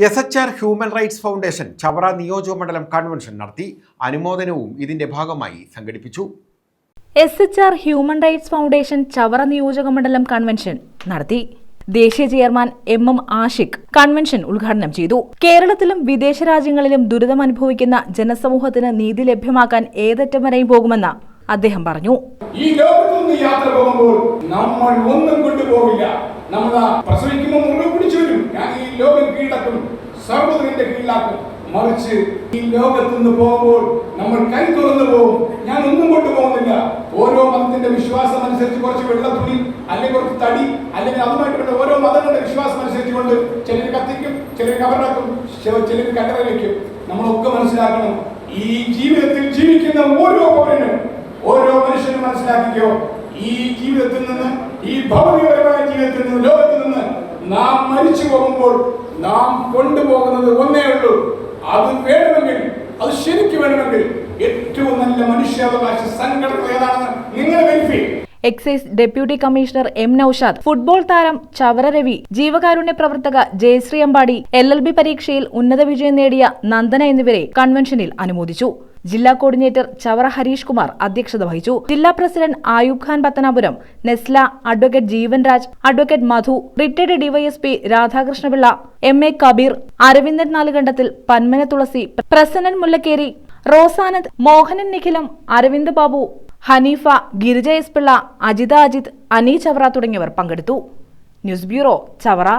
SHR human rights foundation Chavara നിയോജകമണ്ഡലം convention നടത്തി. അനുമോദനവും ഇതിന്റെ ഭാഗമായി സംഘടിപ്പിച്ചു. SHR human rights foundation Chavara നിയോജകമണ്ഡലം കൺവെൻഷൻ നടത്തി. ദേശീയ ചെയർമാൻ MM ആഷിഖ് കൺവെൻഷൻ ഉദ്ഘാടനം ചെയ്തു. കേരളത്തിലും വിദേശ രാജ്യങ്ങളിലും ദുരിതമനുഭവിക്കുന്ന ജനസമൂഹത്തിന് നീതി ലഭ്യമാക്കാൻ ഏതറ്റം വരെയും പോകുമെന്ന് അദ്ദേഹം പറഞ്ഞു. ഈ ലോകത്തുനിന്ന് യാത്ര പോകുമ്പോൾ നമ്മൾ ഒന്നും കൊണ്ടുപോകില്ല. നമ്മൾ പ്രസവിക്കുമ്പോൾ മുഴുവൻ പിടിച്ചു വരും. ഞാൻ ഈ ലോകം കീഴടക്കും, സർവ്വതിന്റെ കീഴിലാക്കും. മറിച്ച് ഈ ലോകത്തു നിന്ന് പോകുമ്പോൾ നമ്മൾ കൈ തുറന്നു പോകും. ഞാൻ ഒന്നും കൊണ്ടുപോകുന്നില്ല. ഓരോ മതത്തിന്റെ വിശ്വാസം അനുസരിച്ച് കുറച്ച് വെള്ളത്തുണി, അല്ലെങ്കിൽ കുറച്ച് തടി, അല്ലെങ്കിൽ അതുമായിട്ട് ഓരോ മതങ്ങളുടെ വിശ്വാസം അനുസരിച്ചുകൊണ്ട് ചിലർ കത്തിക്കും, ചിലർ കബറാക്കും, ചിലർ കല്ലറ വയ്ക്കും. നമ്മളൊക്കെ മനസ്സിലാക്കണം, ഈ ജീവിതത്തിൽ ജീവിക്കുന്ന ഓരോ പൗരനും, ഓരോ മനുഷ്യനും മനസ്സിലാക്കിക്കോ, ഈ ജീവിതത്തിൽ നിന്ന്, ഈ ഭൗതികപരമായ ജീവിതത്തിൽ നിന്ന്, ലോകത്തിൽ നിന്ന് നാം മരിച്ചു പോകുമ്പോൾ നാം കൊണ്ടുപോകുന്നത് ഒന്നേ ഉള്ളൂ. അത് വേണമെങ്കിൽ, അത് ശരിക്ക് വേണമെങ്കിൽ ഏറ്റവും നല്ല മനുഷ്യാവകാശ സംഘടന ഏതാണെന്ന് നിങ്ങൾ verify. Excise deputy commissioner M Naushad, football താരം ചവറ രവി, ജീവകാരുണ്യ പ്രവർത്തക ജയശ്രീ അമ്പാടി, LLB പരീക്ഷയിൽ ഉന്നത വിജയം നേടിയ നന്ദന എന്നിവരെ കൺവെൻഷനിൽ അനുമോദിച്ചു. ജില്ലാ കോർഡിനേറ്റർ ചവറ ഹരീഷ് കുമാർ അധ്യക്ഷത വഹിച്ചു. ജില്ലാ president Ayoob Khan Pathanapuram, Nesla, advocate Jeevan Raj, advocate Madhu, retired DYSP Radhakrishnapillai, MA Kabeer, Aravindan Nalukandathil, Panmana Thulasi, Prasannan Mullakkeri, Rosanand, Mohanan Nikhilam, Aravind Babu, Haneefa, Girija S Pillai, Ajitha Ajith, Ani Chavara തുടങ്ങിയവർ പങ്കെടുത്തു. News bureau, Chavara.